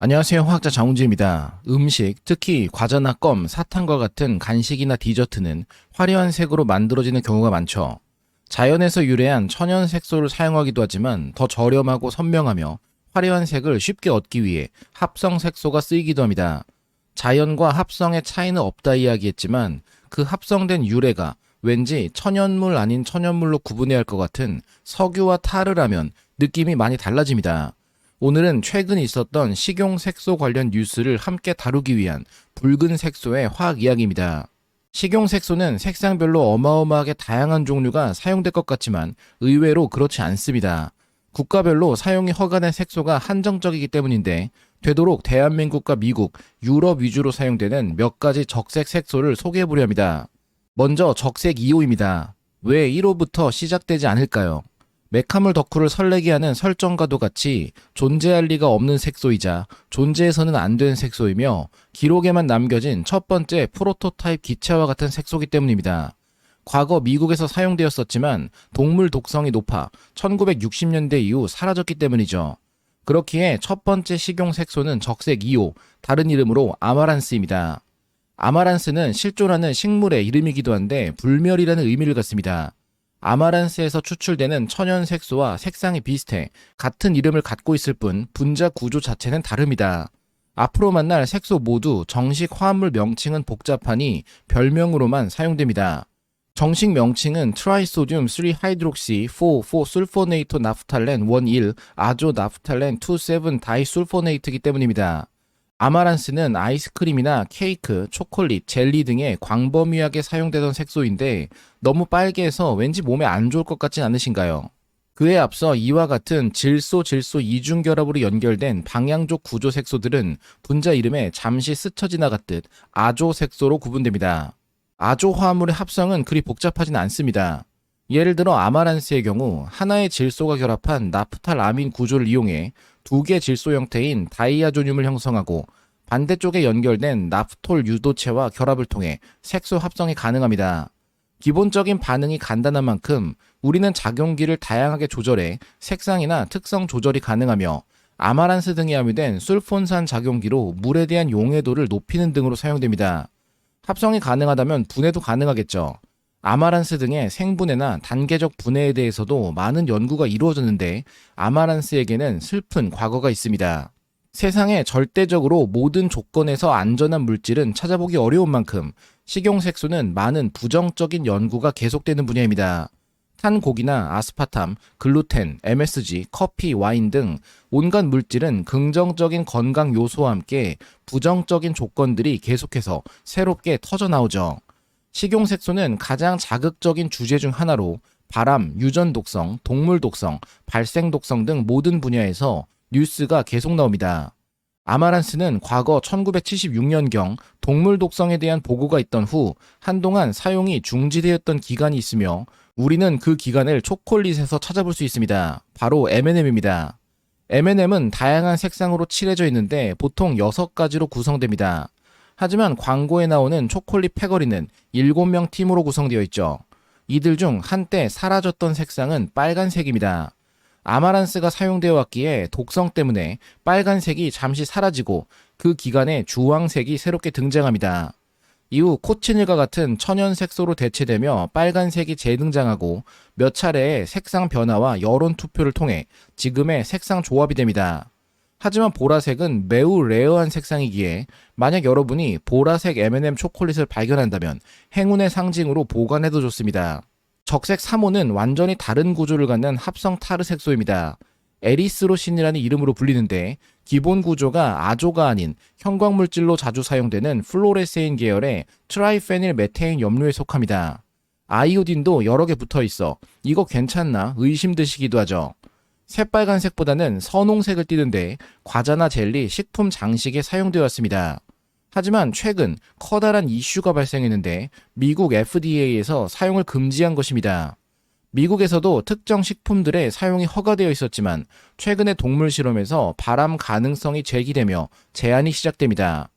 안녕하세요. 화학자 장훈주입니다. 음식, 특히 과자나 껌, 사탕과 같은 간식이나 디저트는 화려한 색으로 만들어지는 경우가 많죠. 자연에서 유래한 천연 색소를 사용하기도 하지만 더 저렴하고 선명하며 화려한 색을 쉽게 얻기 위해 합성 색소가 쓰이기도 합니다. 자연과 합성의 차이는 없다 이야기했지만 그 합성된 유래가 왠지 천연물 아닌 천연물로 구분해야 할 것 같은 석유와 탈을 하면 느낌이 많이 달라집니다. 오늘은 최근 있었던 식용 색소 관련 뉴스를 함께 다루기 위한 붉은 색소의 화학 이야기입니다. 식용 색소는 색상별로 어마어마하게 다양한 종류가 사용될 것 같지만 의외로 그렇지 않습니다. 국가별로 사용이 허가된 색소가 한정적이기 때문인데 되도록 대한민국과 미국, 유럽 위주로 사용되는 몇 가지 적색 색소를 소개해보려 합니다. 먼저 적색 2호입니다. 왜 1호부터 시작되지 않을까요? 메카물 덕후를 설레게 하는 설정과도 같이 존재할 리가 없는 색소이자 존재해서는 안 되는 색소이며 기록에만 남겨진 첫 번째 프로토타입 기체와 같은 색소이기 때문입니다. 과거 미국에서 사용되었었지만 동물 독성이 높아 1960년대 이후 사라졌기 때문이죠. 그렇기에 첫 번째 식용 색소는 적색 2호, 다른 이름으로 아마란스입니다. 아마란스는 실존하는 식물의 이름이기도 한데 불멸이라는 의미를 갖습니다. 아마란스에서 추출되는 천연 색소와 색상이 비슷해 같은 이름을 갖고 있을 뿐 분자 구조 자체는 다릅니다. 앞으로 만날 색소 모두 정식 화합물 명칭은 복잡하니 별명으로만 사용됩니다. 정식 명칭은 트라이소듐 3하이드록시 4,4술포네이토 나프탈렌 1,1 아조 나프탈렌 2,7 다이술포네이트이기 때문입니다. 아마란스는 아이스크림이나 케이크, 초콜릿, 젤리 등의 광범위하게 사용되던 색소인데 너무 빨개서 왠지 몸에 안 좋을 것 같진 않으신가요? 그에 앞서 이와 같은 질소 이중결합으로 연결된 방향족 구조 색소들은 분자 이름에 잠시 스쳐 지나갔듯 아조 색소로 구분됩니다. 아조 화합물의 합성은 그리 복잡하진 않습니다. 예를 들어 아마란스의 경우 하나의 질소가 결합한 나프탈아민 구조를 이용해 두 개 질소 형태인 다이아조늄을 형성하고 반대쪽에 연결된 나프톨 유도체와 결합을 통해 색소 합성이 가능합니다. 기본적인 반응이 간단한 만큼 우리는 작용기를 다양하게 조절해 색상이나 특성 조절이 가능하며 아마란스 등에 함유된 술폰산 작용기로 물에 대한 용해도를 높이는 등으로 사용됩니다. 합성이 가능하다면 분해도 가능하겠죠. 아마란스 등의 생분해나 단계적 분해에 대해서도 많은 연구가 이루어졌는데 아마란스에게는 슬픈 과거가 있습니다. 세상에 절대적으로 모든 조건에서 안전한 물질은 찾아보기 어려운 만큼 식용색소는 많은 부정적인 연구가 계속되는 분야입니다. 탄곡이나 아스파탐, 글루텐, MSG, 커피, 와인 등 온갖 물질은 긍정적인 건강 요소와 함께 부정적인 조건들이 계속해서 새롭게 터져나오죠. 식용색소는 가장 자극적인 주제 중 하나로 바람, 유전 독성, 동물 독성, 발생 독성 등 모든 분야에서 뉴스가 계속 나옵니다. 아마란스는 과거 1976년경 동물 독성에 대한 보고가 있던 후 한동안 사용이 중지되었던 기간이 있으며 우리는 그 기간을 초콜릿에서 찾아볼 수 있습니다. 바로 M&M입니다. M&M은 다양한 색상으로 칠해져 있는데 보통 6가지로 구성됩니다. 하지만 광고에 나오는 초콜릿 패거리는 7명 팀으로 구성되어 있죠. 이들 중 한때 사라졌던 색상은 빨간색입니다. 아마란스가 사용되어 왔기에 독성 때문에 빨간색이 잠시 사라지고 그 기간에 주황색이 새롭게 등장합니다. 이후 코치닐과 같은 천연 색소로 대체되며 빨간색이 재등장하고 몇 차례의 색상 변화와 여론 투표를 통해 지금의 색상 조합이 됩니다. 하지만 보라색은 매우 레어한 색상이기에 만약 여러분이 보라색 M&M 초콜릿을 발견한다면 행운의 상징으로 보관해도 좋습니다. 적색 3호는 완전히 다른 구조를 갖는 합성 타르 색소입니다. 에리스로신이라는 이름으로 불리는데 기본 구조가 아조가 아닌 형광물질로 자주 사용되는 플로레세인 계열의 트라이페닐 메테인 염료에 속합니다. 아이오딘도 여러 개 붙어 있어 이거 괜찮나 의심 드시기도 하죠. 새빨간색보다는 선홍색을 띠는데 과자나 젤리, 식품 장식에 사용되어 왔습니다. 하지만 최근 커다란 이슈가 발생했는데 미국 FDA에서 사용을 금지한 것입니다. 미국에서도 특정 식품들의 사용이 허가되어 있었지만 최근에 동물 실험에서 발암 가능성이 제기되며 제한이 시작됩니다.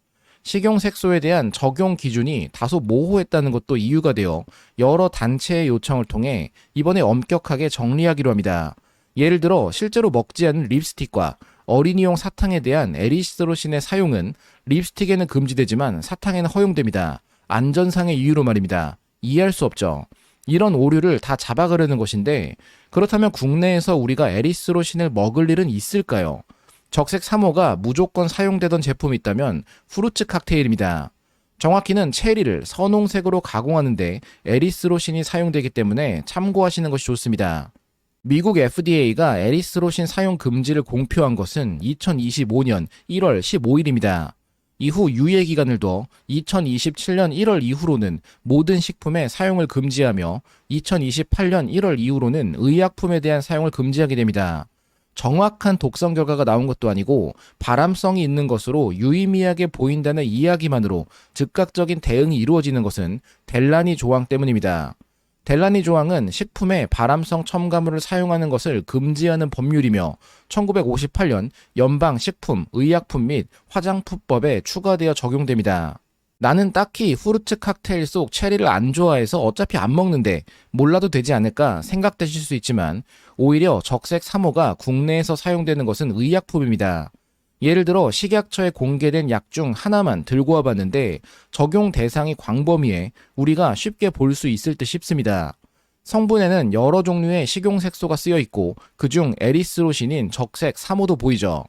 식용색소에 대한 적용 기준이 다소 모호했다는 것도 이유가 되어 여러 단체의 요청을 통해 이번에 엄격하게 정리하기로 합니다. 예를 들어 실제로 먹지 않는 립스틱과 어린이용 사탕에 대한 에리스로신의 사용은 립스틱에는 금지되지만 사탕에는 허용됩니다. 안전상의 이유로 말입니다. 이해할 수 없죠. 이런 오류를 다 잡아가려는 것인데 그렇다면 국내에서 우리가 에리스로신을 먹을 일은 있을까요? 적색 3호가 무조건 사용되던 제품이 있다면 후르츠 칵테일입니다. 정확히는 체리를 선홍색으로 가공하는데 에리스로신이 사용되기 때문에 참고하시는 것이 좋습니다. 미국 FDA가 에리스로신 사용 금지를 공표한 것은 2025년 1월 15일입니다. 이후 유예 기간을 둬 2027년 1월 이후로는 모든 식품의 사용을 금지하며 2028년 1월 이후로는 의약품에 대한 사용을 금지하게 됩니다. 정확한 독성 결과가 나온 것도 아니고 발암성이 있는 것으로 유의미하게 보인다는 이야기만으로 즉각적인 대응이 이루어지는 것은 델라니 조항 때문입니다. 델라니 조항은 식품에 발암성 첨가물을 사용하는 것을 금지하는 법률이며 1958년 연방식품의약품 및 화장품법에 추가되어 적용됩니다. 나는 딱히 후르츠 칵테일 속 체리를 안 좋아해서 어차피 안 먹는데 몰라도 되지 않을까 생각되실 수 있지만 오히려 적색 3호가 국내에서 사용되는 것은 의약품입니다. 예를 들어 식약처에 공개된 약 중 하나만 들고 와봤는데 적용 대상이 광범위해 우리가 쉽게 볼 수 있을 듯 싶습니다. 성분에는 여러 종류의 식용색소가 쓰여 있고 그중 에리스로신인 적색 3호도 보이죠.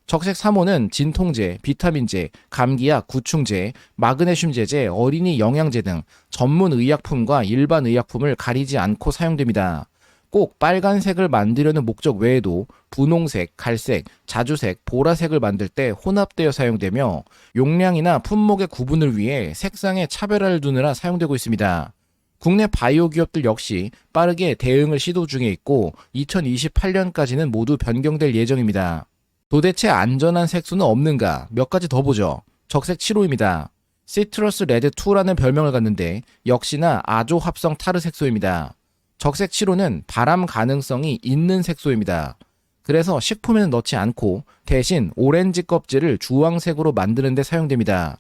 적색 3호는 진통제, 비타민제, 감기약, 구충제, 마그네슘 제제, 어린이 영양제 등 전문 의약품과 일반 의약품을 가리지 않고 사용됩니다. 꼭 빨간색을 만들려는 목적 외에도 분홍색, 갈색, 자주색, 보라색을 만들 때 혼합되어 사용되며 용량이나 품목의 구분을 위해 색상에 차별화를 두느라 사용되고 있습니다. 국내 바이오 기업들 역시 빠르게 대응을 시도 중에 있고 2028년까지는 모두 변경될 예정입니다. 도대체 안전한 색소는 없는가? 몇 가지 더 보죠. 적색 7호입니다. 시트러스 레드 2라는 별명을 갖는데 역시나 아조 합성 타르 색소입니다. 적색 7호는 발암 가능성이 있는 색소입니다. 그래서 식품에는 넣지 않고 대신 오렌지 껍질을 주황색으로 만드는 데 사용됩니다.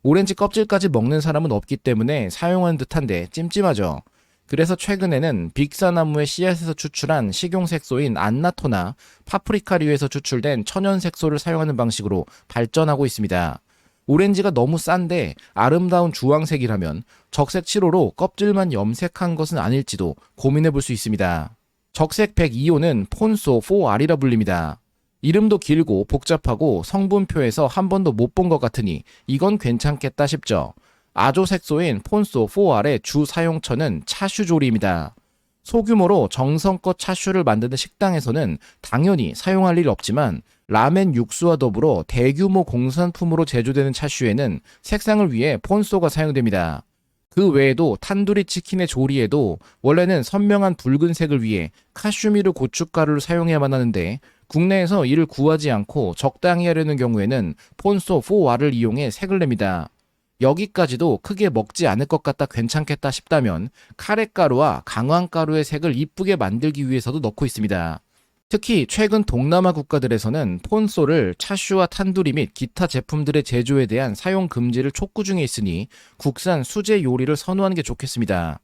오렌지 껍질까지 먹는 사람은 없기 때문에 사용하는 듯한데 찜찜하죠. 그래서 최근에는 빅사나무의 씨앗에서 추출한 식용색소인 안나토나 파프리카류에서 추출된 천연색소를 사용하는 방식으로 발전하고 있습니다. 오렌지가 너무 싼데 아름다운 주황색이라면 적색 7호로 껍질만 염색한 것은 아닐지도 고민해 볼 수 있습니다. 적색 102호는 폰소 4R이라 불립니다. 이름도 길고 복잡하고 성분표에서 한 번도 못 본 것 같으니 이건 괜찮겠다 싶죠. 아조색소인 폰소 4R의 주 사용처는 차슈조리입니다. 소규모로 정성껏 차슈를 만드는 식당에서는 당연히 사용할 일 없지만 라멘 육수와 더불어 대규모 공산품으로 제조되는 차슈에는 색상을 위해 폰소가 사용됩니다. 그 외에도 탄두리 치킨의 조리에도 원래는 선명한 붉은색을 위해 카슈미르 고춧가루를 사용해야만 하는데 국내에서 이를 구하지 않고 적당히 하려는 경우에는 폰소 4R을 이용해 색을 냅니다. 여기까지도 크게 먹지 않을 것 같다 괜찮겠다 싶다면 카레가루와 강황가루의 색을 이쁘게 만들기 위해서도 넣고 있습니다. 특히 최근 동남아 국가들에서는 폰소를 차슈와 탄두리 및 기타 제품들의 제조에 대한 사용 금지를 촉구 중에 있으니 국산 수제 요리를 선호하는 게 좋겠습니다.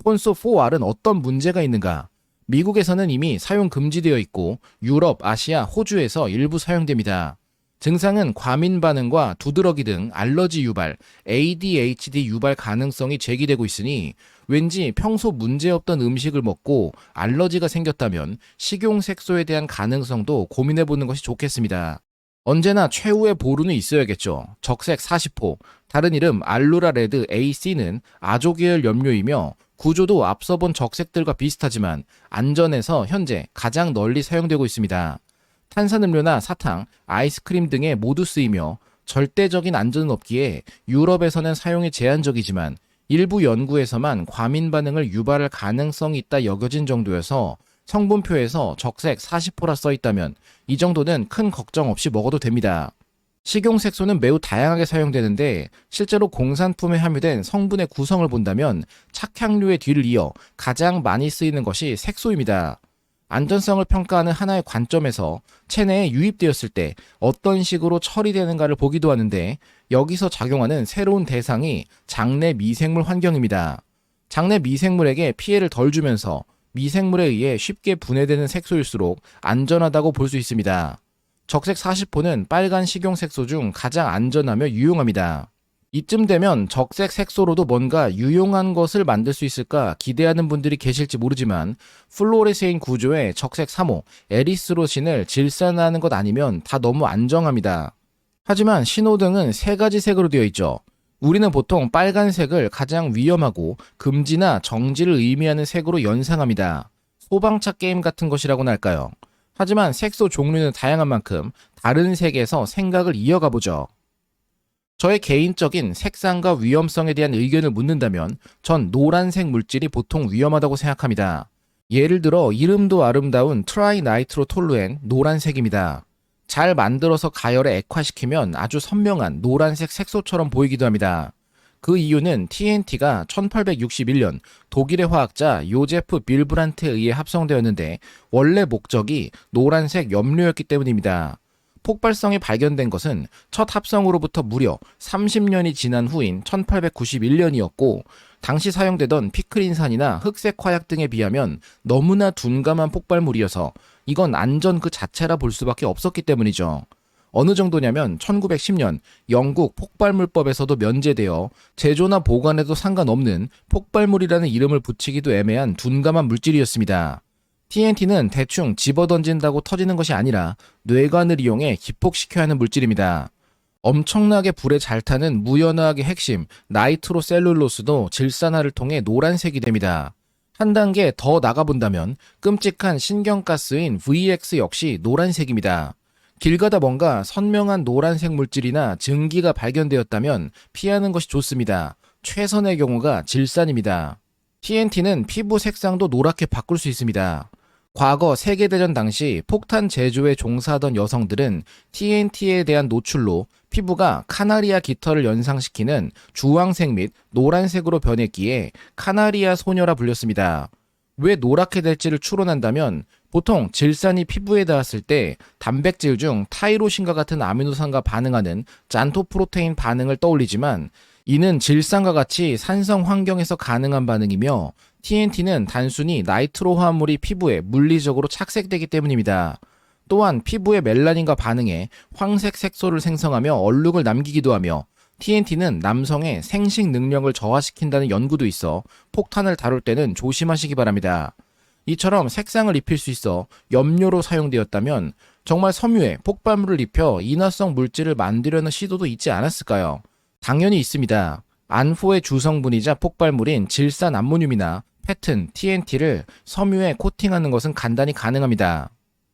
폰소 4R은 어떤 문제가 있는가? 미국에서는 이미 사용 금지되어 있고 유럽, 아시아, 호주에서 일부 사용됩니다. 증상은 과민 반응과 두드러기 등 알러지 유발, ADHD 유발 가능성이 제기되고 있으니 왠지 평소 문제없던 음식을 먹고 알러지가 생겼다면 식용색소에 대한 가능성도 고민해보는 것이 좋겠습니다. 언제나 최후의 보루는 있어야겠죠. 적색 40호, 다른 이름 알루라 레드 AC는 아조 계열 염료이며 구조도 앞서 본 적색들과 비슷하지만 안전에서 현재 가장 널리 사용되고 있습니다. 탄산음료나 사탕, 아이스크림 등에 모두 쓰이며 절대적인 안전은 없기에 유럽에서는 사용이 제한적이지만 일부 연구에서만 과민 반응을 유발할 가능성이 있다 여겨진 정도여서 성분표에서 적색 40호라 써있다면 이 정도는 큰 걱정 없이 먹어도 됩니다. 식용색소는 매우 다양하게 사용되는데 실제로 공산품에 함유된 성분의 구성을 본다면 착향류의 뒤를 이어 가장 많이 쓰이는 것이 색소입니다. 안전성을 평가하는 하나의 관점에서 체내에 유입되었을 때 어떤 식으로 처리되는가를 보기도 하는데 여기서 작용하는 새로운 대상이 장내 미생물 환경입니다. 장내 미생물에게 피해를 덜 주면서 미생물에 의해 쉽게 분해되는 색소일수록 안전하다고 볼 수 있습니다. 적색 40호는 빨간 식용색소 중 가장 안전하며 유용합니다. 이쯤 되면 적색 색소로도 뭔가 유용한 것을 만들 수 있을까 기대하는 분들이 계실지 모르지만 플로레세인 구조의 적색 3호 에리스로신을 질산하는 것 아니면 다 너무 안정합니다. 하지만 신호등은 세 가지 색으로 되어 있죠. 우리는 보통 빨간색을 가장 위험하고 금지나 정지를 의미하는 색으로 연상합니다. 소방차 게임 같은 것이라고나 할까요? 하지만 색소 종류는 다양한 만큼 다른 색에서 생각을 이어가 보죠. 저의 개인적인 색상과 위험성에 대한 의견을 묻는다면 전 노란색 물질이 보통 위험하다고 생각합니다. 예를 들어 이름도 아름다운 트라이나이트로톨루엔 노란색입니다. 잘 만들어서 가열에 액화시키면 아주 선명한 노란색 색소처럼 보이기도 합니다. 그 이유는 TNT가 1861년 독일의 화학자 요제프 빌브란트에 의해 합성되었는데 원래 목적이 노란색 염료였기 때문입니다. 폭발성이 발견된 것은 첫 합성으로부터 무려 30년이 지난 후인 1891년이었고 당시 사용되던 피크린산이나 흑색 화약 등에 비하면 너무나 둔감한 폭발물이어서 이건 안전 그 자체라 볼 수밖에 없었기 때문이죠. 어느 정도냐면 1910년 영국 폭발물법에서도 면제되어 제조나 보관에도 상관없는 폭발물이라는 이름을 붙이기도 애매한 둔감한 물질이었습니다. TNT는 대충 집어던진다고 터지는 것이 아니라 뇌관을 이용해 기폭시켜야 하는 물질입니다. 엄청나게 불에 잘 타는 무연화학의 핵심 나이트로셀룰로스도 질산화를 통해 노란색이 됩니다. 한 단계 더 나가본다면 끔찍한 신경가스인 VX 역시 노란색입니다. 길 가다 뭔가 선명한 노란색 물질이나 증기가 발견되었다면 피하는 것이 좋습니다. 최선의 경우가 질산입니다. TNT는 피부 색상도 노랗게 바꿀 수 있습니다. 과거 세계대전 당시 폭탄 제조에 종사하던 여성들은 TNT에 대한 노출로 피부가 카나리아 깃털을 연상시키는 주황색 및 노란색으로 변했기에 카나리아 소녀라 불렸습니다. 왜 노랗게 될지를 추론한다면 보통 질산이 피부에 닿았을 때 단백질 중 타이로신과 같은 아미노산과 반응하는 잔토프로테인 반응을 떠올리지만 이는 질산과 같이 산성 환경에서 가능한 반응이며 TNT는 단순히 나이트로 화합물이 피부에 물리적으로 착색되기 때문입니다. 또한 피부의 멜라닌과 반응해 황색 색소를 생성하며 얼룩을 남기기도 하며 TNT는 남성의 생식 능력을 저하시킨다는 연구도 있어 폭탄을 다룰 때는 조심하시기 바랍니다. 이처럼 색상을 입힐 수 있어 염료로 사용되었다면 정말 섬유에 폭발물을 입혀 인화성 물질을 만들려는 시도도 있지 않았을까요? 당연히 있습니다. 안포의 주성분이자 폭발물인 질산 암모늄이나 패튼, TNT를 섬유에 코팅하는 것은 간단히 가능합니다.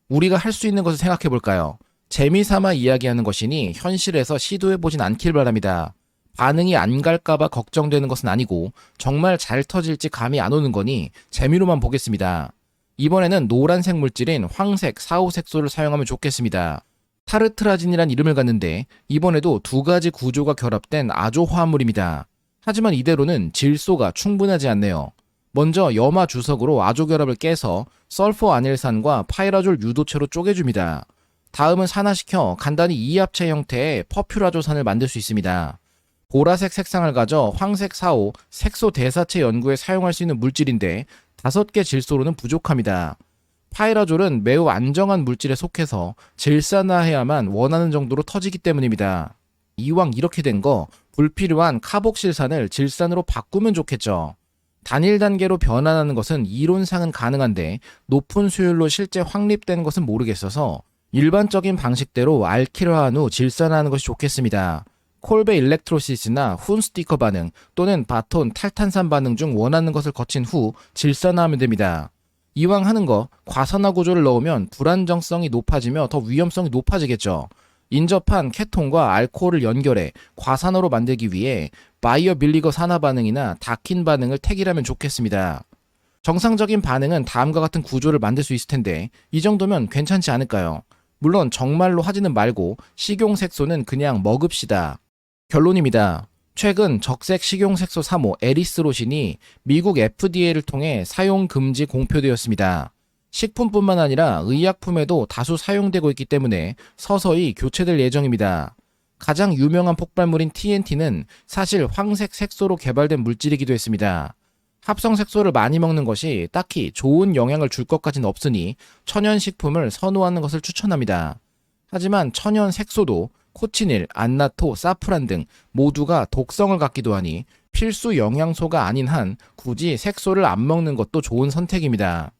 우리가 할 수 있는 것을 생각해 볼까요? 재미삼아 이야기하는 것이니 현실에서 시도해보진 않길 바랍니다. 반응이 안 갈까봐 걱정되는 것은 아니고 정말 잘 터질지 감이 안 오는 거니 재미로만 보겠습니다. 이번에는 노란색 물질인 황색 4호색소를 사용하면 좋겠습니다. 타르트라진이란 이름을 갖는데 이번에도 두 가지 구조가 결합된 아조 화합물입니다. 하지만 이대로는 질소가 충분하지 않네요. 먼저 염화 주석으로 아조 결합을 깨서 설포 아닐산과 파이라졸 유도체로 쪼개줍니다. 다음은 산화시켜 간단히 이합체 형태의 퍼퓰아조산을 만들 수 있습니다. 보라색 색상을 가져 황색 4호 색소 대사체 연구에 사용할 수 있는 물질인데 5개 질소로는 부족합니다. 파이라졸은 매우 안정한 물질에 속해서 질산화해야만 원하는 정도로 터지기 때문입니다. 이왕 이렇게 된 거 불필요한 카복실산을 질산으로 바꾸면 좋겠죠. 단일 단계로 변환하는 것은 이론상은 가능한데 높은 수율로 실제 확립된 것은 모르겠어서 일반적인 방식대로 알킬화한 후 질산화하는 것이 좋겠습니다. 콜베 일렉트로시스나 훈스티커 반응 또는 바톤 탈탄산 반응 중 원하는 것을 거친 후 질산화하면 됩니다. 이왕 하는 거 과산화 구조를 넣으면 불안정성이 높아지며 더 위험성이 높아지겠죠. 인접한 케톤과 알코올을 연결해 과산화로 만들기 위해 바이어 빌리거 산화 반응이나 다킨 반응을 택일하면 좋겠습니다. 정상적인 반응은 다음과 같은 구조를 만들 수 있을 텐데 이 정도면 괜찮지 않을까요? 물론 정말로 하지는 말고 식용색소는 그냥 먹읍시다. 결론입니다. 최근 적색 식용색소 3호 에리스로신이 미국 FDA를 통해 사용 금지 공표되었습니다. 식품뿐만 아니라 의약품에도 다수 사용되고 있기 때문에 서서히 교체될 예정입니다. 가장 유명한 폭발물인 TNT는 사실 황색 색소로 개발된 물질이기도 했습니다. 합성 색소를 많이 먹는 것이 딱히 좋은 영향을 줄 것까지는 없으니 천연식품을 선호하는 것을 추천합니다. 하지만 천연 색소도 코치닐, 안나토, 사프란 등 모두가 독성을 갖기도 하니 필수 영양소가 아닌 한 굳이 색소를 안 먹는 것도 좋은 선택입니다.